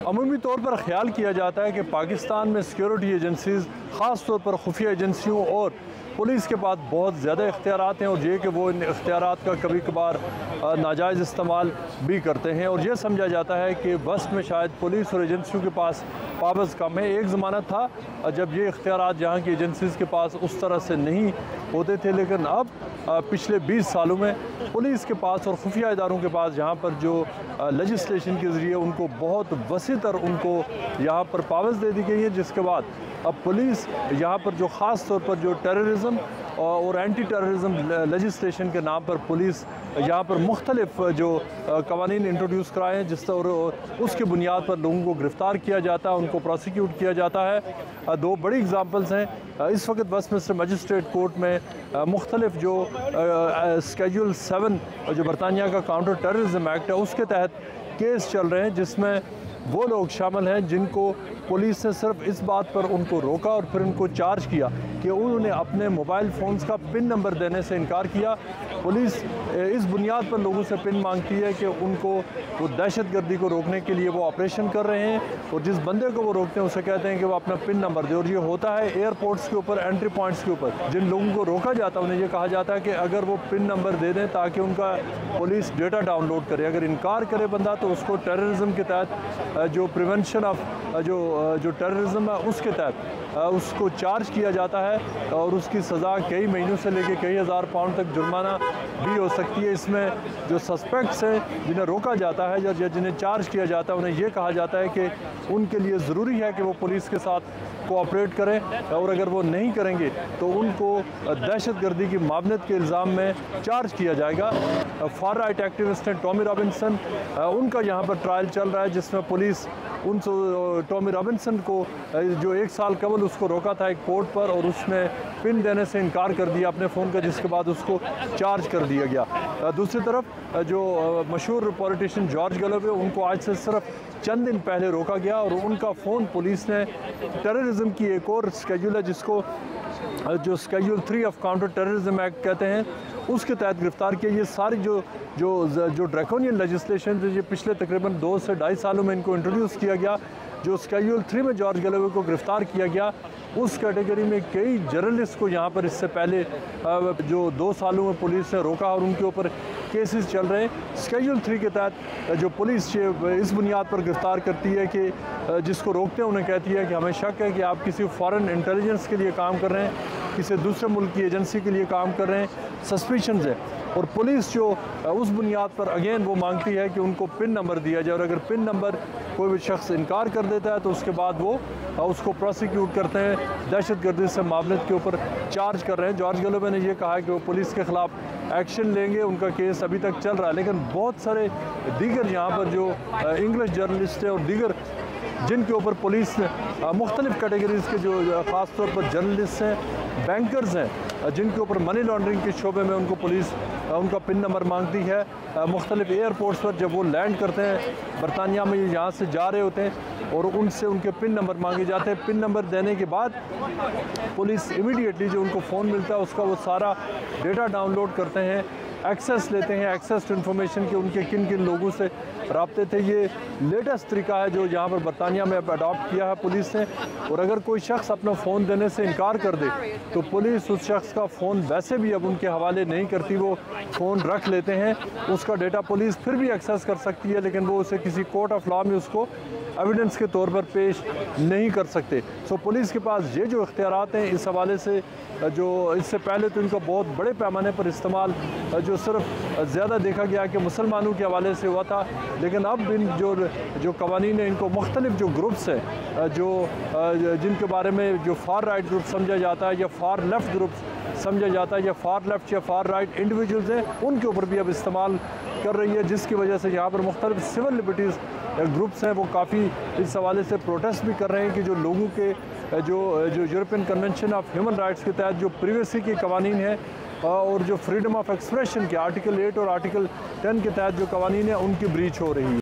अमूमी तौर पर ख्याल किया जाता है कि पाकिस्तान में सिक्योरिटी एजेंसीज़ ख़ास तौर पर खुफिया एजेंसियों और पुलिस के पास बहुत ज़्यादा इख्तियारात हैं और ये कि वो इन इख्तियारात का कभी कभार नाजायज़ इस्तेमाल भी करते हैं और ये समझा जाता है कि वस्ट में शायद पुलिस और एजेंसियों के पास पावर्स कम है। एक ज़माना था जब ये इख्तियारात यहाँ की एजेंसीज़ के पास उस तरह से नहीं होते थे, लेकिन अब पिछले 20 सालों में पुलिस के पास और खुफिया इदारों के पास यहाँ पर जो लेजिस्लेशन के ज़रिए उनको बहुत वसी तर उनको यहाँ पर पावर्स दे दी गई है, जिसके बाद अब पुलिस यहाँ पर जो ख़ास तौर पर जो टेररिज्म और एंटी टेररिज्म लेजिस्लेशन के नाम पर पुलिस यहाँ पर मुख्तलिफ जो कवानीन इंट्रोड्यूस कराए हैं, जिस और उसकी बुनियाद पर लोगों को गिरफ़्तार किया जाता है, उनको प्रोसिक्यूट किया जाता है। दो बड़ी एग्ज़ाम्पल्स हैं। इस वक्त वेस्टमिंस्टर मजिस्ट्रेट कोर्ट में मुख्तलिफ जो स्केड्यूल 7 जो बरतानिया का काउंटर टेररिज्म एक्ट है उसके तहत केस चल रहे हैं, जिसमें वो लोग शामिल हैं जिनको पुलिस ने सिर्फ इस बात पर उनको रोका और फिर उनको चार्ज किया कि उन्होंने अपने मोबाइल फ़ोन्स का पिन नंबर देने से इनकार किया। पुलिस इस बुनियाद पर लोगों से पिन मांगती है कि उनको वो दहशतगर्दी को रोकने के लिए वो ऑपरेशन कर रहे हैं और जिस बंदे को वो रोकते हैं उसे कहते हैं कि वो अपना पिन नंबर दे। और ये होता है एयरपोर्ट्स के ऊपर, एंट्री पॉइंट्स के ऊपर जिन लोगों को रोका जाता है उन्हें ये कहा जाता है कि अगर वो पिन नंबर दे दें ताकि उनका पुलिस डेटा डाउनलोड करे। अगर इनकार करे बंदा तो उसको टेररिज्म के तहत जो प्रिवेंशन ऑफ जो टेररिज्म है उसके तहत उसको चार्ज किया जाता है और उसकी सज़ा कई महीनों से लेकर कई हज़ार पाउंड तक जुर्माना भी हो सकती है। इसमें जो सस्पेक्ट्स हैं जिन्हें रोका जाता है या जिन्हें चार्ज किया जाता है उन्हें यह कहा जाता है कि उनके लिए ज़रूरी है कि वो पुलिस के साथ कोऑपरेट करें और अगर वो नहीं करेंगे तो उनको दहशतगर्दी की मावनत के इल्ज़ाम में चार्ज किया जाएगा। फार राइट एक्टिविस्ट हैं टॉमी रॉबिन्सन, उनका यहाँ पर ट्रायल चल रहा है जिसमें पुलिस उन टॉमी रॉबिन्सन को जो 1 साल कबल उसको रोका था एक कोर्ट पर और उसने पिन देने से इनकार कर दिया अपने फ़ोन का, जिसके बाद उसको चार्ज कर दिया गया। दूसरी तरफ जो मशहूर पॉलिटिशियन जॉर्ज गैलोवे, उनको आज से सिर्फ चंद दिन पहले रोका गया और उनका फ़ोन पुलिस ने टेररिज्म की एक और स्केड्यूल है जिसको जो schedule 3 of counter terrorism act कहते हैं उसके तहत गिरफ़्तार किया। ये सारी जो ड्रैकोनियन लेजिस्लेशन ये पिछले तकरीबन 2 से 2.5 सालों में इनको इंट्रोड्यूस किया गया। जो स्केड्यूल 3 में जॉर्ज गैलोवे को गिरफ़्तार किया गया उस कैटेगरी में कई जर्नलिस्ट को यहाँ पर इससे पहले जो 2 सालों में पुलिस ने रोका और उनके ऊपर केसेस चल रहे हैं। स्केड्यूल 3 के तहत जो पुलिस इस बुनियाद पर गिरफ़्तार करती है कि जिसको रोकते हैं उन्हें कहती है कि हमें शक है कि आप किसी फॉरेन इंटेलिजेंस के लिए काम कर रहे हैं, किसी दूसरे मुल्क की एजेंसी के लिए काम कर रहे हैं, सस्पिशंस है। और पुलिस जो उस बुनियाद पर अगेन वो मांगती है कि उनको पिन नंबर दिया जाए और अगर पिन नंबर कोई भी शख्स इनकार कर देता है तो उसके बाद वो उसको प्रोसिक्यूट करते हैं, दहशतगर्दी से मामले के ऊपर चार्ज कर रहे हैं। जॉर्ज गैलोवे ने यह कहा है कि वो पुलिस के ख़िलाफ़ एक्शन लेंगे, उनका केस अभी तक चल रहा है। लेकिन बहुत सारे दीगर यहाँ पर जो इंग्लिश जर्नलिस्ट हैं और दीगर जिनके ऊपर पुलिस ने मुख्तलिफ़ कैटेगरीज़ के जो ख़ास तौर पर जर्नलिस्ट हैं, बैंकर्स हैं, जिनके ऊपर मनी लॉन्ड्रिंग के शोबे में उनको पुलिस उनका पिन नंबर मांगती है। मुख्तलिफ़ एयरपोर्ट्स पर जब वो लैंड करते हैं बरतानिया में, यहाँ से जा रहे होते हैं और उनसे उनके पिन नंबर मांगे जाते हैं। पिन नंबर देने के बाद पुलिस इमीडिएटली जो उनको फ़ोन मिलता है उसका वो सारा डेटा डाउनलोड करते हैं, एक्सेस लेते हैं, एक्सेस टू इन्फॉर्मेशन के उनके किन किन लोगों से रब्ते थे। ये लेटेस्ट तरीका है जो यहाँ पर बरतानिया में अडॉप्ट किया है पुलिस ने। और अगर कोई शख्स अपना फ़ोन देने से इनकार कर दे तो पुलिस उस शख्स का फ़ोन वैसे भी अब उनके हवाले नहीं करती, वो फ़ोन रख लेते हैं। उसका डेटा पुलिस फिर भी एक्सेस कर सकती है लेकिन वो उसे किसी कोर्ट ऑफ लॉ में उसको एविडेंस के तौर पर पेश नहीं कर सकते। सो पुलिस के पास ये जो इख्तियारात हैं इस हवाले से जो इससे पहले तो इनका बहुत बड़े पैमाने पर इस्तेमाल जो सिर्फ ज़्यादा देखा गया कि मुसलमानों के हवाले से हुआ था, लेकिन अब इन जो कवानीन है इनको मुख्तलिफ जो ग्रुप्स हैं जो जिनके बारे में जो फार राइट ग्रुप समझा जाता है या फार लेफ़्ट ग्रुप समझा जाता है या फार लेफ़्ट या फार राइट इंडिविजुअल्स हैं उनके ऊपर भी अब इस्तेमाल कर रही है, जिसकी वजह से यहाँ पर मुख्तलिफ सिविल लिबर्टीज़ ग्रुप्स हैं वो काफ़ी इस हवाले से प्रोटेस्ट भी कर रहे हैं कि जो लोगों के जो European convention of human rights के तहत जो प्रिवेसी के कवानीन है और जो फ्रीडम ऑफ एक्सप्रेशन के आर्टिकल 8 और आर्टिकल 10 के तहत जो कवानीन है उनकी ब्रीच हो रही है।